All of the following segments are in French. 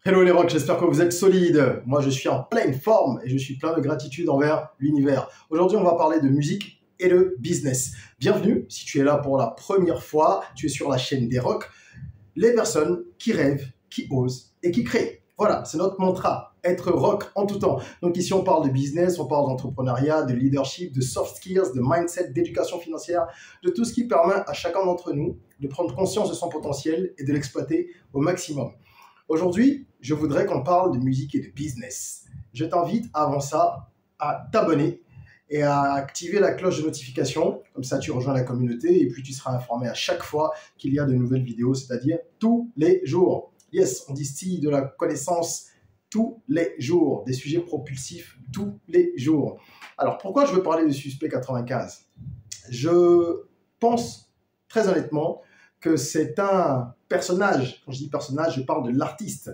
Hello les rocks, j'espère que vous êtes solides. Moi, je suis en pleine forme et je suis plein de gratitude envers l'univers. Aujourd'hui, on va parler de musique et de business. Bienvenue, si tu es là pour la première fois, tu es sur la chaîne des rocks. Les personnes qui rêvent, qui osent et qui créent. Voilà, c'est notre mantra, être rock en tout temps. Donc ici, on parle de business, on parle d'entrepreneuriat, de leadership, de soft skills, de mindset, d'éducation financière, de tout ce qui permet à chacun d'entre nous de prendre conscience de son potentiel et de l'exploiter au maximum. Aujourd'hui, je voudrais qu'on parle de musique et de business. Je t'invite avant ça à t'abonner et à activer la cloche de notification. Comme ça, tu rejoins la communauté et puis tu seras informé à chaque fois qu'il y a de nouvelles vidéos, c'est-à-dire tous les jours. Yes, on distille de la connaissance tous les jours, des sujets propulsifs tous les jours. Alors, pourquoi je veux parler de Suspect 95 ? Je pense, très honnêtement, que c'est un personnage, quand je dis personnage, je parle de l'artiste,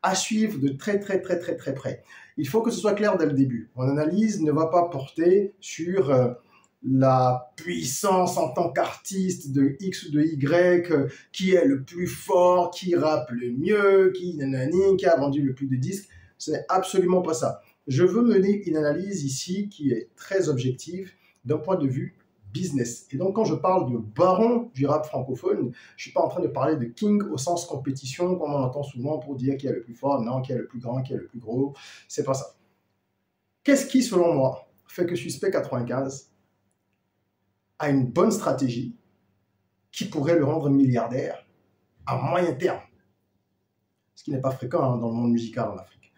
à suivre de très près. Il faut que ce soit clair dès le début. Mon analyse ne va pas porter sur la puissance en tant qu'artiste de X ou de Y, qui est le plus fort, qui rappe le mieux, qui a vendu le plus de disques. Ce n'est absolument pas ça. Je veux mener une analyse ici qui est très objective d'un point de vue business. Et donc, quand je parle de baron du rap francophone, je ne suis pas en train de parler de king au sens compétition, comme on entend souvent pour dire qui est le plus fort, non, qui est le plus grand, qui est le plus gros. C'est pas ça. Qu'est-ce qui, selon moi, fait que Suspect 95 a une bonne stratégie qui pourrait le rendre milliardaire à moyen terme? Ce qui n'est pas fréquent dans le monde musical en Afrique.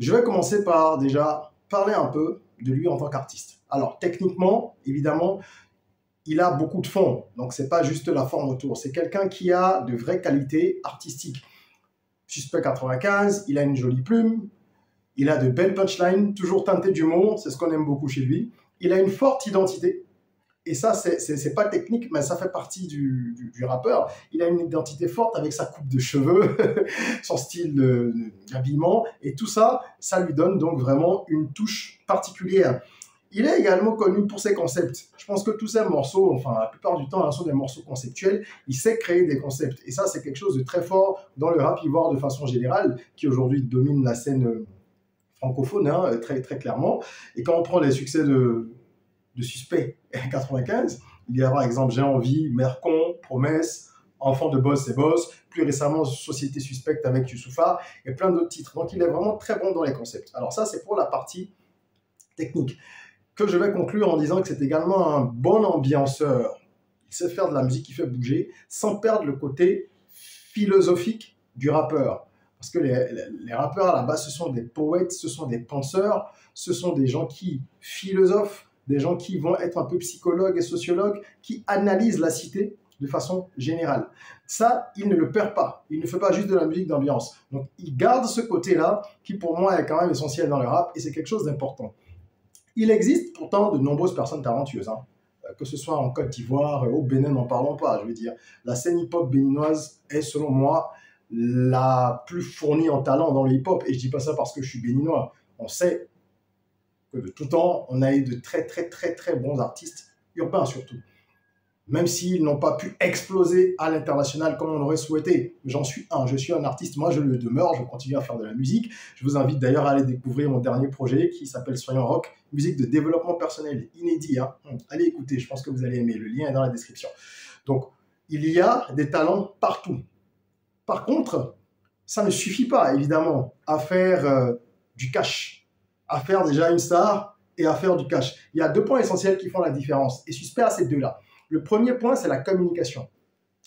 Je vais commencer par déjà parler un peu de lui en tant qu'artiste. Alors, techniquement, évidemment, il a beaucoup de fond, donc c'est pas juste la forme autour, c'est quelqu'un qui a de vraies qualités artistiques. Suspect 95, il a une jolie plume, il a de belles punchlines, toujours teintées d'humour, c'est ce qu'on aime beaucoup chez lui. Il a une forte identité, et ça, c'est pas technique, mais ça fait partie du rappeur. Il a une identité forte avec sa coupe de cheveux, son style d'habillement, et tout ça, ça lui donne donc vraiment une touche particulière. Il est également connu pour ses concepts. Je pense que tous ces morceaux, enfin la plupart du temps, sont des morceaux conceptuels. Il sait créer des concepts. Et ça, c'est quelque chose de très fort dans le rap ivoire de façon générale, qui aujourd'hui domine la scène francophone, très clairement. Et quand on prend les succès de Suspect 95, il y a par exemple J'ai envie, Mercon, Promesse, Enfant de Boss et Boss, plus récemment Société Suspecte avec Youssoupha, et plein d'autres titres. Donc il est vraiment très bon dans les concepts. Alors ça, c'est pour la partie technique, que je vais conclure en disant que c'est également un bon ambianceur. Il sait faire de la musique qui fait bouger sans perdre le côté philosophique du rappeur. Parce que les rappeurs, à la base, ce sont des poètes, ce sont des penseurs, ce sont des gens qui philosophent, des gens qui vont être un peu psychologues et sociologues, qui analysent la cité de façon générale. Ça, il ne le perd pas. Il ne fait pas juste de la musique d'ambiance. Donc, il garde ce côté-là qui, pour moi, est quand même essentiel dans le rap et c'est quelque chose d'important. Il existe pourtant de nombreuses personnes talentueuses, que ce soit en Côte d'Ivoire, au Bénin, n'en parlons pas. Je veux dire, la scène hip-hop béninoise est, selon moi, la plus fournie en talent dans le hip-hop. Et je ne dis pas ça parce que je suis béninois. On sait que de tout temps, on a eu de très bons artistes, urbains surtout. Même s'ils n'ont pas pu exploser à l'international comme on aurait souhaité. J'en suis un, je suis un artiste, moi je le demeure, je continue à faire de la musique. Je vous invite d'ailleurs à aller découvrir mon dernier projet qui s'appelle Soyons Rock, musique de développement personnel, inédit. Allez écouter, je pense que vous allez aimer, le lien est dans la description. Donc, il y a des talents partout. Par contre, ça ne suffit pas, évidemment, à faire du cash, à faire déjà une star et à faire du cash. Il y a deux points essentiels qui font la différence, et Suspect à ces deux-là. Le premier point, c'est la communication.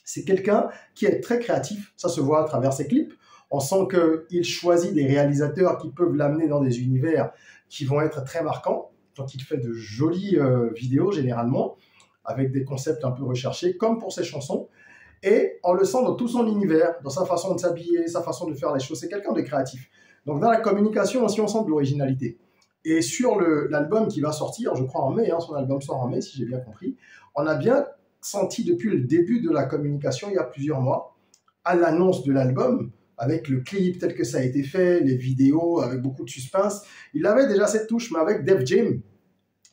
C'est quelqu'un qui est très créatif, ça se voit à travers ses clips. On sent qu'il choisit des réalisateurs qui peuvent l'amener dans des univers qui vont être très marquants. Donc il fait de jolies vidéos généralement, avec des concepts un peu recherchés, comme pour ses chansons. Et on le sent dans tout son univers, dans sa façon de s'habiller, sa façon de faire les choses. C'est quelqu'un de créatif. Donc dans la communication aussi, on sent de l'originalité. Et sur l'album qui va sortir, je crois en mai, son album sort en mai, si j'ai bien compris, on a bien senti depuis le début de la communication, il y a plusieurs mois, à l'annonce de l'album, avec le clip tel que ça a été fait, les vidéos avec beaucoup de suspense, il avait déjà cette touche, mais avec Def Jam,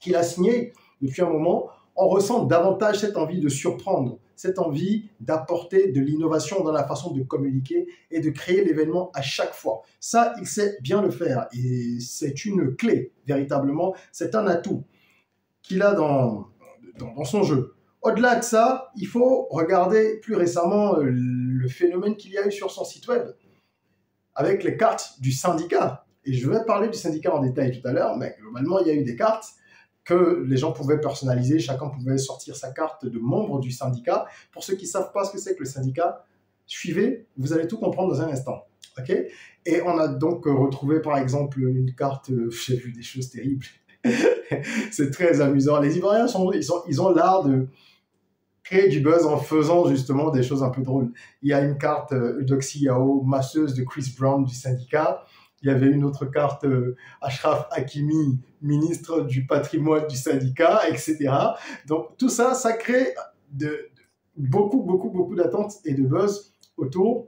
qu'il a signé depuis un moment, on ressent davantage cette envie de surprendre, cette envie d'apporter de l'innovation dans la façon de communiquer et de créer l'événement à chaque fois. Ça, il sait bien le faire et c'est une clé, véritablement. C'est un atout qu'il a dans son jeu. Au-delà de ça, il faut regarder plus récemment le phénomène qu'il y a eu sur son site web avec les cartes du syndicat. Et je vais parler du syndicat en détail tout à l'heure, mais globalement, il y a eu des cartes que les gens pouvaient personnaliser, chacun pouvait sortir sa carte de membre du syndicat. Pour ceux qui ne savent pas ce que c'est que le syndicat, suivez, vous allez tout comprendre dans un instant. Okay. Et on a donc retrouvé par exemple une carte, j'ai vu des choses terribles, c'est très amusant. Les Ivoiriens, ils ont l'art de créer du buzz en faisant justement des choses un peu drôles. Il y a une carte Eudoxie Yao, masseuse de Chris Brown du syndicat. Il y avait une autre carte, Ashraf Hakimi, ministre du patrimoine du syndicat, etc. Donc tout ça, ça crée beaucoup d'attentes et de buzz autour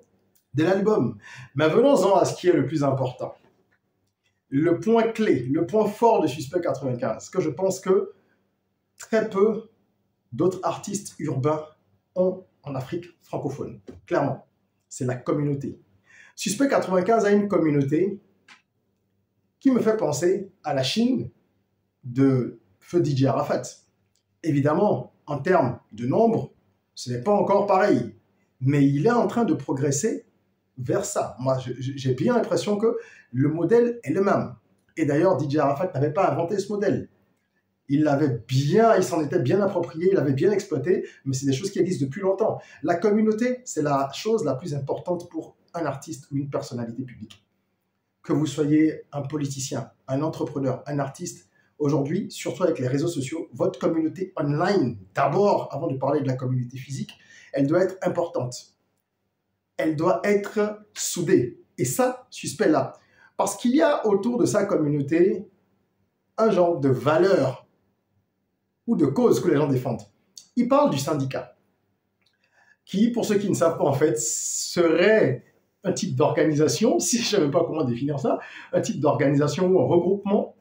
de l'album. Mais venons-en à ce qui est le plus important. Le point clé, le point fort de Suspect 95, que je pense que très peu d'autres artistes urbains ont en Afrique francophone. Clairement, c'est la communauté. Suspect 95 a une communauté qui me fait penser à la Chine de feu DJ Arafat. Évidemment, en termes de nombre, ce n'est pas encore pareil, mais il est en train de progresser vers ça. Moi, j'ai bien l'impression que le modèle est le même. Et d'ailleurs, DJ Arafat n'avait pas inventé ce modèle. Il s'en était bien approprié, il l'avait bien exploité, mais c'est des choses qui existent depuis longtemps. La communauté, c'est la chose la plus importante pour un artiste ou une personnalité publique. Que vous soyez un politicien, un entrepreneur, un artiste, aujourd'hui, surtout avec les réseaux sociaux, votre communauté online, d'abord, avant de parler de la communauté physique, elle doit être importante. Elle doit être soudée. Et ça, Suspect là. Parce qu'il y a autour de sa communauté un genre de valeur ou de cause que les gens défendent. Il parle du syndicat, qui, pour ceux qui ne savent pas, en fait, serait un type d'organisation, si je ne sais même pas comment définir ça, un type d'organisation ou un regroupement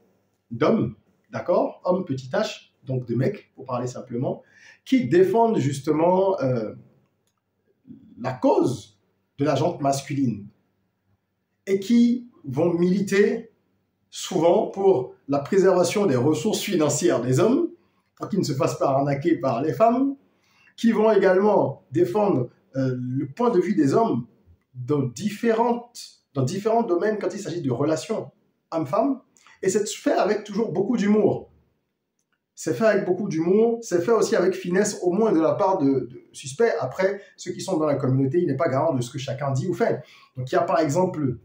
d'hommes, d'accord, hommes petit h, donc de mecs, pour parler simplement, qui défendent justement la cause de la gente masculine et qui vont militer souvent pour la préservation des ressources financières des hommes, pour qu'ils ne se fassent pas arnaquer par les femmes, qui vont également défendre le point de vue des hommes dans différents domaines quand il s'agit de relations homme-femme, et c'est fait avec toujours beaucoup d'humour. C'est fait avec beaucoup d'humour, c'est fait aussi avec finesse, au moins de la part de Suspect. Après, ceux qui sont dans la communauté, il n'est pas garant de ce que chacun dit ou fait. Donc il y a par exemple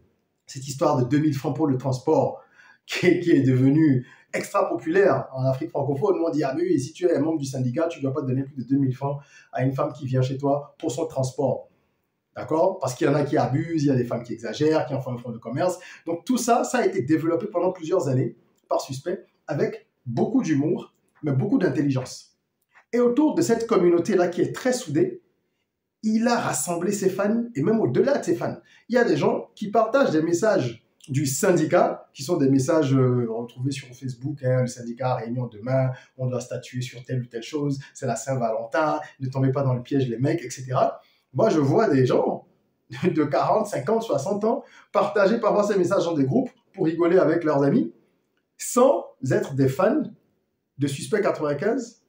cette histoire de 2000 francs pour le transport, qui est devenue extra populaire en Afrique francophone. Où on dit, ah mais oui, si tu es un membre du syndicat, tu ne dois pas donner plus de 2000 francs à une femme qui vient chez toi pour son transport. D'accord? Parce qu'il y en a qui abusent, il y a des femmes qui exagèrent, qui en font un fonds de commerce. Donc tout ça, ça a été développé pendant plusieurs années par Suspect, avec beaucoup d'humour, mais beaucoup d'intelligence. Et autour de cette communauté-là qui est très soudée, il a rassemblé ses fans, et même au-delà de ses fans. Il y a des gens qui partagent des messages du syndicat, qui sont des messages retrouvés sur Facebook, hein, le syndicat, réunion demain, on doit statuer sur telle ou telle chose, c'est la Saint-Valentin, ne tombez pas dans le piège les mecs, etc. Moi, je vois des gens de 40, 50, 60 ans partager parfois ces messages dans des groupes pour rigoler avec leurs amis, sans être des fans de Suspect 95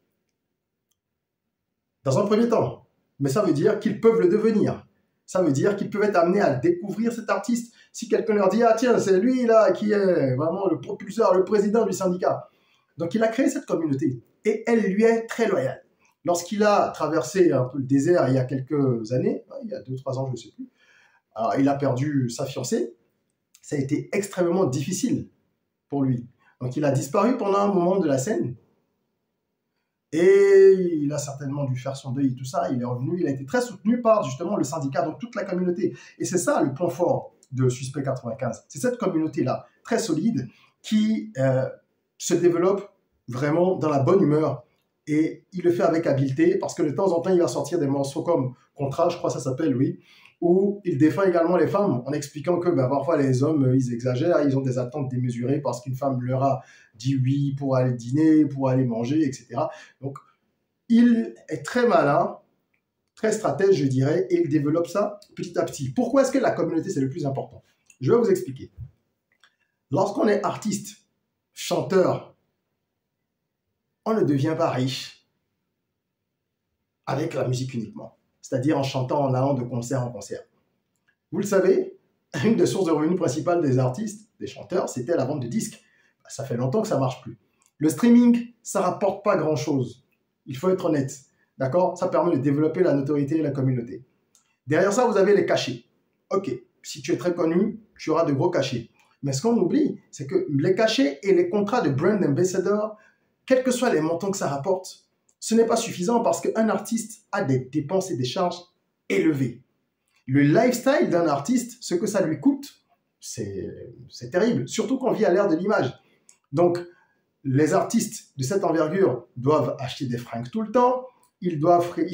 dans un premier temps. Mais ça veut dire qu'ils peuvent le devenir. Ça veut dire qu'ils peuvent être amenés à découvrir cet artiste. Si quelqu'un leur dit « Ah tiens, c'est lui là qui est vraiment le propulseur, le président du syndicat ». Donc il a créé cette communauté et elle lui est très loyale. Lorsqu'il a traversé un peu le désert il y a quelques années, il y a 2-3 ans, je ne sais plus, alors, il a perdu sa fiancée. Ça a été extrêmement difficile pour lui. Donc il a disparu pendant un moment de la scène. Et il a certainement dû faire son deuil et tout ça. Il est revenu, il a été très soutenu par justement le syndicat, donc toute la communauté. Et c'est ça le point fort de Suspect 95. C'est cette communauté-là, très solide, qui se développe vraiment dans la bonne humeur. Et il le fait avec habileté, parce que de temps en temps, il va sortir des morceaux comme Contrat, je crois que ça s'appelle, oui, où il défend également les femmes en expliquant que parfois les hommes, ils exagèrent, ils ont des attentes démesurées parce qu'une femme leur a dit oui pour aller dîner, pour aller manger, etc. Donc, il est très malin, très stratège, je dirais, et il développe ça petit à petit. Pourquoi est-ce que la communauté, c'est le plus important? Je vais vous expliquer. Lorsqu'on est artiste, chanteur, on ne devient pas riche avec la musique uniquement, c'est-à-dire en chantant, en allant de concert en concert. Vous le savez, une des sources de revenus principales des artistes, des chanteurs, c'était la vente de disques. Ça fait longtemps que ça ne marche plus. Le streaming, ça ne rapporte pas grand-chose. Il faut être honnête. D'accord? Ça permet de développer la notoriété et la communauté. Derrière ça, vous avez les cachets. Ok, si tu es très connu, tu auras de gros cachets. Mais ce qu'on oublie, c'est que les cachets et les contrats de brand ambassador, quels que soient les montants que ça rapporte, ce n'est pas suffisant parce qu'un artiste a des dépenses et des charges élevées. Le lifestyle d'un artiste, ce que ça lui coûte, c'est terrible, surtout qu'on vit à l'ère de l'image. Donc, les artistes de cette envergure doivent acheter des fringues tout le temps, ils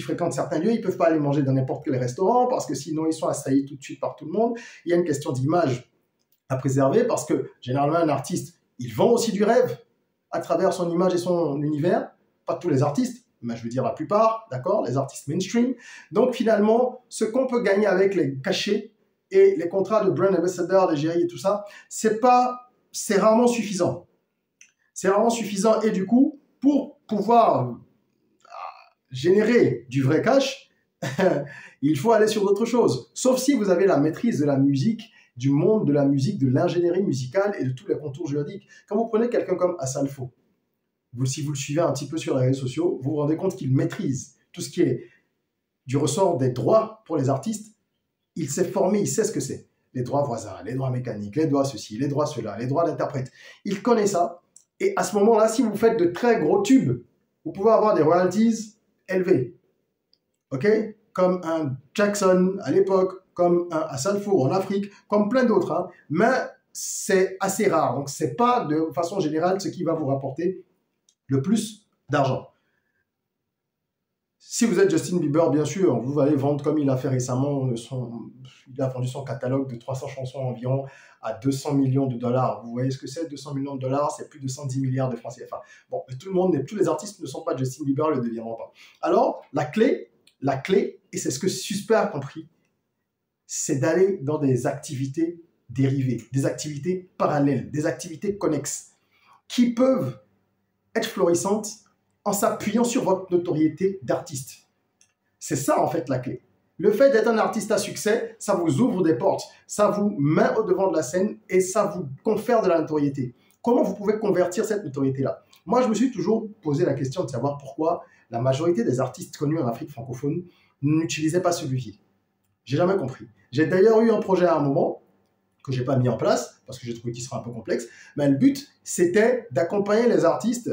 fréquentent certains lieux, ils ne peuvent pas aller manger dans n'importe quel restaurant parce que sinon ils sont assaillis tout de suite par tout le monde. Il y a une question d'image à préserver parce que généralement un artiste, il vend aussi du rêve à travers son image et son univers. Pas tous les artistes, mais je veux dire la plupart, d'accord, les artistes mainstream. Donc finalement, ce qu'on peut gagner avec les cachets et les contrats de brand ambassador, de GRI et tout ça, c'est rarement suffisant. C'est rarement suffisant et du coup, pour pouvoir générer du vrai cash, il faut aller sur d'autres choses. Sauf si vous avez la maîtrise de la musique, du monde de la musique, de l'ingénierie musicale et de tous les contours juridiques. Quand vous prenez quelqu'un comme Asalfo, si vous le suivez un petit peu sur les réseaux sociaux, vous vous rendez compte qu'il maîtrise tout ce qui est du ressort des droits pour les artistes. Il s'est formé, il sait ce que c'est. Les droits voisins, les droits mécaniques, les droits ceci, les droits cela, les droits d'interprète. Il connaît ça. Et à ce moment-là, si vous faites de très gros tubes, vous pouvez avoir des royalties élevées. OK? Comme un Jackson à l'époque, comme un Asalfo en Afrique, comme plein d'autres. Hein. Mais c'est assez rare. Donc, ce n'est pas de façon générale ce qui va vous rapporter le plus d'argent. Si vous êtes Justin Bieber, bien sûr, vous allez vendre comme il a fait récemment. Il a vendu son catalogue de 300 chansons environ à 200 millions de dollars. Vous voyez ce que c'est, 200 millions de dollars, c'est plus de 110 milliards de francs CFA. Bon, tous les artistes ne sont pas Justin Bieber, ne le deviendront pas. Alors, la clé, et c'est ce que Suspect a compris, c'est d'aller dans des activités dérivées, des activités parallèles, des activités connexes, qui peuvent être florissantes en s'appuyant sur votre notoriété d'artiste. C'est ça, en fait, la clé. Le fait d'être un artiste à succès, ça vous ouvre des portes, ça vous met au devant de la scène et ça vous confère de la notoriété. Comment vous pouvez convertir cette notoriété-là? Moi, je me suis toujours posé la question de savoir pourquoi la majorité des artistes connus en Afrique francophone n'utilisaient pas ce levier. J'ai jamais compris. J'ai d'ailleurs eu un projet à un moment que j'ai pas mis en place parce que j'ai trouvé qu'il serait un peu complexe, mais le but, c'était d'accompagner les artistes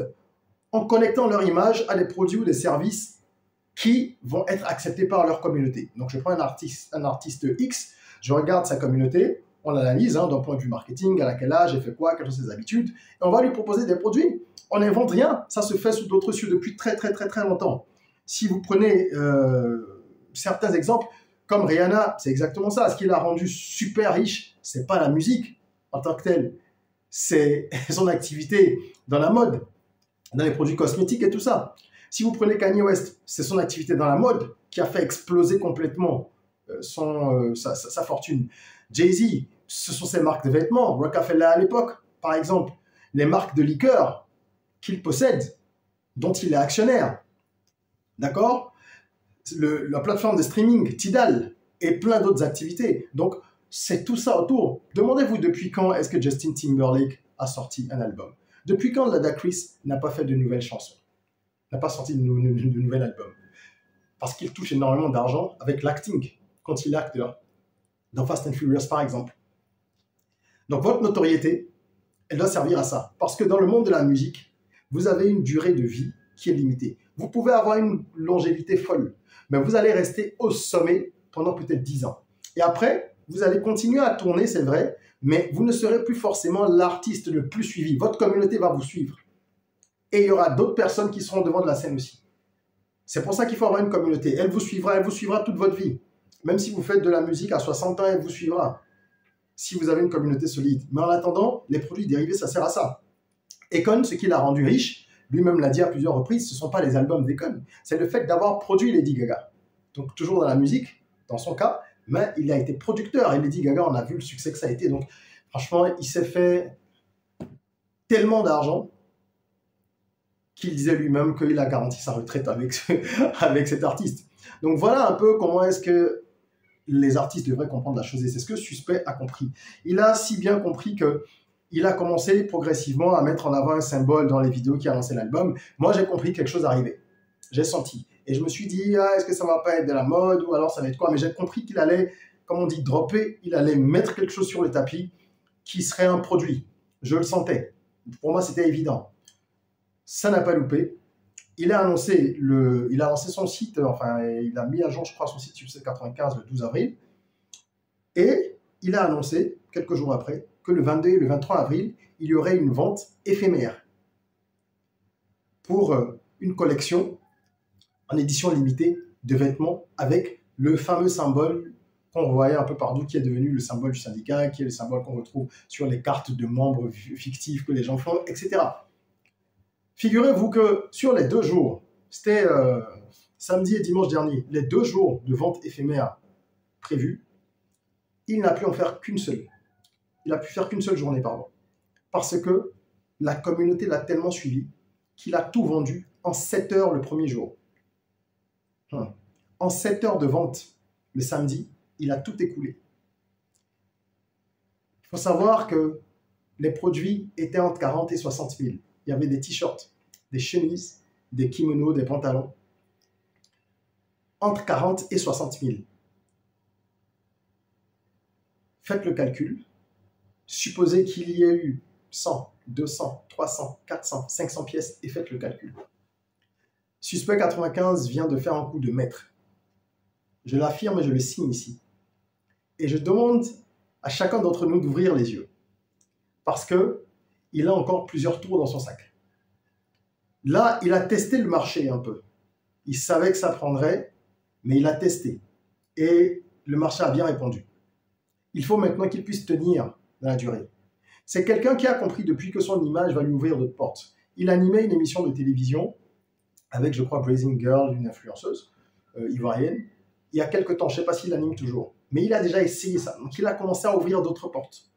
en connectant leur image à des produits ou des services qui vont être acceptés par leur communauté. Donc, je prends un artiste X, je regarde sa communauté, on l'analyse d'un point de vue marketing, à quel âge, il fait quoi, quelles sont ses habitudes, et on va lui proposer des produits. On n'invente rien, ça se fait sous d'autres cieux depuis très longtemps. Si vous prenez certains exemples, comme Rihanna, c'est exactement ça. Ce qui l'a rendu super riche, c'est pas la musique en tant que telle, c'est son activité dans la mode, dans les produits cosmétiques et tout ça. Si vous prenez Kanye West, c'est son activité dans la mode qui a fait exploser complètement sa fortune. Jay-Z, ce sont ses marques de vêtements. Rockefeller à l'époque, par exemple. Les marques de liqueurs qu'il possède, dont il est actionnaire. D'accord? La plateforme de streaming, Tidal, et plein d'autres activités. Donc, c'est tout ça autour. Demandez-vous depuis quand est-ce que Justin Timberlake a sorti un album? Depuis quand Ludacris n'a pas fait de nouvelles chansons? N'a pas sorti de nouvel album? Parce qu'il touche énormément d'argent avec l'acting, quand il est acteur. Dans Fast and Furious, par exemple. Donc, votre notoriété, elle doit servir à ça. Parce que dans le monde de la musique, vous avez une durée de vie qui est limitée. Vous pouvez avoir une longévité folle, mais vous allez rester au sommet pendant peut-être 10 ans. Et après, vous allez continuer à tourner, c'est vrai, mais vous ne serez plus forcément l'artiste le plus suivi. Votre communauté va vous suivre. Et il y aura d'autres personnes qui seront devant de la scène aussi. C'est pour ça qu'il faut avoir une communauté. Elle vous suivra toute votre vie. Même si vous faites de la musique à 60 ans, elle vous suivra. Si vous avez une communauté solide. Mais en attendant, les produits dérivés, ça sert à ça. Akon, ce qui l'a rendu riche, lui-même l'a dit à plusieurs reprises, ce ne sont pas les albums d'Akon, c'est le fait d'avoir produit Lady Gaga. Donc toujours dans la musique, dans son cas, mais il a été producteur. Et Lady Gaga, on a vu le succès que ça a été. Donc franchement, il s'est fait tellement d'argent qu'il disait lui-même qu'il a garanti sa retraite avec cet artiste. Donc voilà un peu comment est-ce que les artistes devraient comprendre la chose. Et c'est ce que Suspect a compris. Il a si bien compris que il a commencé progressivement à mettre en avant un symbole dans les vidéos qui a lancé l'album. Moi, j'ai compris que quelque chose arrivait. J'ai senti. Et je me suis dit, ah, est-ce que ça va pas être de la mode ou alors ça va être quoi? Mais j'ai compris qu'il allait, comme on dit, dropper. Il allait mettre quelque chose sur le tapis qui serait un produit. Je le sentais. Pour moi, c'était évident. Ça n'a pas loupé. Il a lancé son site, enfin, il a mis à jour, je crois, son site Suspect 95 le 12 avril. Et il a annoncé, quelques jours après, que le 22 et le 23 avril, il y aurait une vente éphémère pour une collection en édition limitée de vêtements avec le fameux symbole qu'on voyait un peu partout, qui est devenu le symbole du syndicat, qui est le symbole qu'on retrouve sur les cartes de membres fictifs que les gens font, etc. Figurez-vous que sur les 2 jours, c'était samedi et dimanche dernier, les 2 jours de vente éphémère prévus, il n'a pu en faire qu'une seule. Il a pu faire qu'une seule journée, pardon. Parce que la communauté l'a tellement suivi qu'il a tout vendu en 7 heures le premier jour. En 7 heures de vente le samedi, il a tout écoulé. Il faut savoir que les produits étaient entre 40 et 60 000. Il y avait des t-shirts, des chemises, des kimonos, des pantalons. Entre 40 et 60 000. Faites le calcul. Supposez qu'il y ait eu 100, 200, 300, 400, 500 pièces et faites le calcul. Suspect 95 vient de faire un coup de maître. Je l'affirme et je le signe ici. Et je demande à chacun d'entre nous d'ouvrir les yeux. Parce qu'il a encore plusieurs tours dans son sac. Là, il a testé le marché un peu. Il savait que ça prendrait, mais il a testé. Et le marché a bien répondu. Il faut maintenant qu'il puisse tenir dans la durée. C'est quelqu'un qui a compris depuis que son image va lui ouvrir d'autres portes. Il animait une émission de télévision avec, je crois, Blazing Girl, une influenceuse ivoirienne. Il y a quelques temps, je ne sais pas s'il l'anime toujours, mais il a déjà essayé ça. Donc, il a commencé à ouvrir d'autres portes.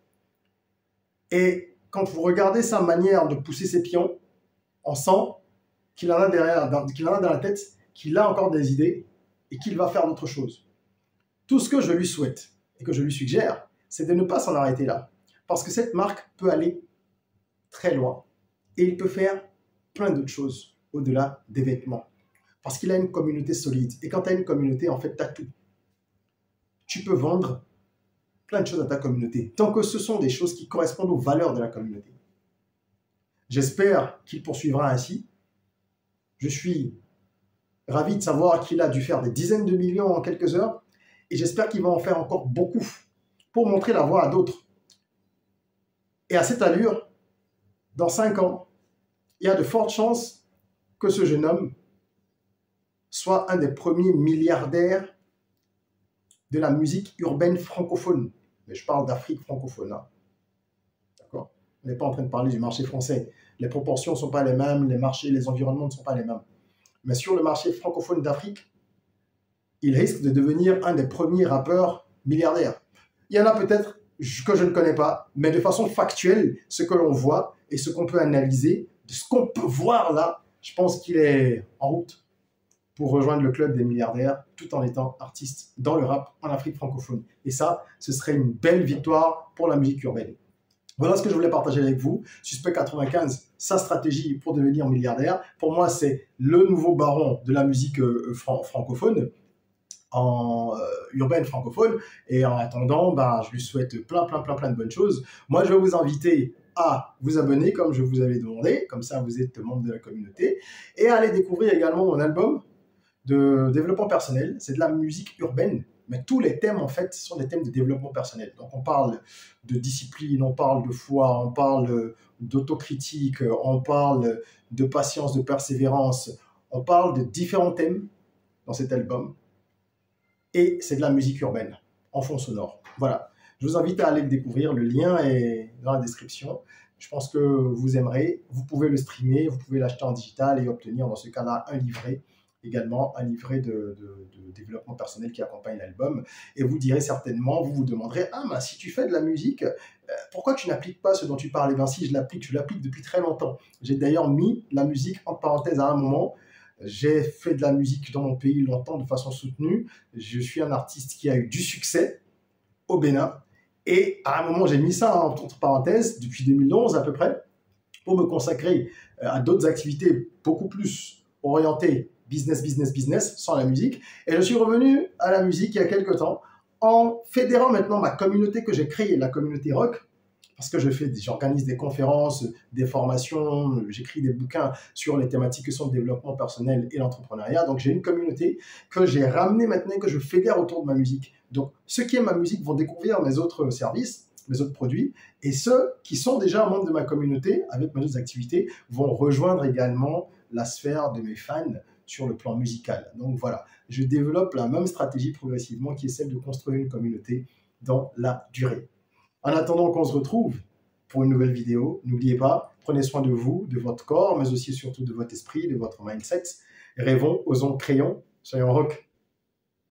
Et quand vous regardez sa manière de pousser ses pions, on sent qu'il en a qu'il en a dans la tête, qu'il a encore des idées et qu'il va faire d'autres choses. Tout ce que je lui souhaite et que je lui suggère, c'est de ne pas s'en arrêter là. Parce que cette marque peut aller très loin et il peut faire plein d'autres choses au-delà des vêtements. Parce qu'il a une communauté solide. Et quand tu as une communauté, en fait, tu as tout. Tu peux vendre plein de choses à ta communauté, tant que ce sont des choses qui correspondent aux valeurs de la communauté. J'espère qu'il poursuivra ainsi. Je suis ravi de savoir qu'il a dû faire des dizaines de millions en quelques heures et j'espère qu'il va en faire encore beaucoup pour montrer la voie à d'autres. Et à cette allure, dans 5 ans, il y a de fortes chances que ce jeune homme soit un des premiers milliardaires de la musique urbaine francophone. Mais je parle d'Afrique francophone. Hein. D'accord ? On n'est pas en train de parler du marché français. Les proportions ne sont pas les mêmes, les marchés, les environnements ne sont pas les mêmes. Mais sur le marché francophone d'Afrique, il risque de devenir un des premiers rappeurs milliardaires. Il y en a peut-être que je ne connais pas, mais de façon factuelle, ce que l'on voit et ce qu'on peut analyser, de ce qu'on peut voir là, je pense qu'il est en route pour rejoindre le club des milliardaires tout en étant artiste dans le rap en Afrique francophone. Et ça, ce serait une belle victoire pour la musique urbaine. Voilà ce que je voulais partager avec vous. Suspect 95, sa stratégie pour devenir milliardaire. Pour moi, c'est le nouveau baron de la musique francophone, urbaine francophone. Et en attendant, je lui souhaite plein de bonnes choses. Moi, je vais vous inviter à vous abonner comme je vous avais demandé. Comme ça, vous êtes membre de la communauté. Et à aller découvrir également mon album de développement personnel. C'est de la musique urbaine. Mais tous les thèmes, en fait, sont des thèmes de développement personnel. Donc, on parle de discipline, on parle de foi, on parle d'autocritique, on parle de patience, de persévérance. On parle de différents thèmes dans cet album. Et c'est de la musique urbaine, en fond sonore. Voilà. Je vous invite à aller le découvrir. Le lien est dans la description. Je pense que vous aimerez. Vous pouvez le streamer, vous pouvez l'acheter en digital et obtenir dans ce cas-là un livret, également un livret de développement personnel qui accompagne l'album. Et vous direz certainement, vous vous demanderez, ah ben si tu fais de la musique, pourquoi tu n'appliques pas ce dont tu parles? Eh bien si je l'applique depuis très longtemps. J'ai d'ailleurs mis la musique en parenthèse à un moment. J'ai fait de la musique dans mon pays longtemps de façon soutenue. Je suis un artiste qui a eu du succès au Bénin. Et à un moment, j'ai mis ça entre parenthèses, depuis 2011 à peu près, pour me consacrer à d'autres activités beaucoup plus orientées business, sans la musique. Et je suis revenu à la musique il y a quelques temps, en fédérant maintenant ma communauté que j'ai créée, la communauté rock, parce que j'organise des conférences, des formations, j'écris des bouquins sur les thématiques que sont le développement personnel et l'entrepreneuriat. Donc j'ai une communauté que j'ai ramenée maintenant, que je fédère autour de ma musique. Donc ceux qui aiment ma musique vont découvrir mes autres services, mes autres produits, et ceux qui sont déjà membres de ma communauté, avec mes autres activités, vont rejoindre également la sphère de mes fans sur le plan musical. Donc voilà, je développe la même stratégie progressivement qui est celle de construire une communauté dans la durée. En attendant qu'on se retrouve pour une nouvelle vidéo, n'oubliez pas, prenez soin de vous, de votre corps, mais aussi surtout de votre esprit, de votre mindset. Rêvons, osons, créons, soyons rock.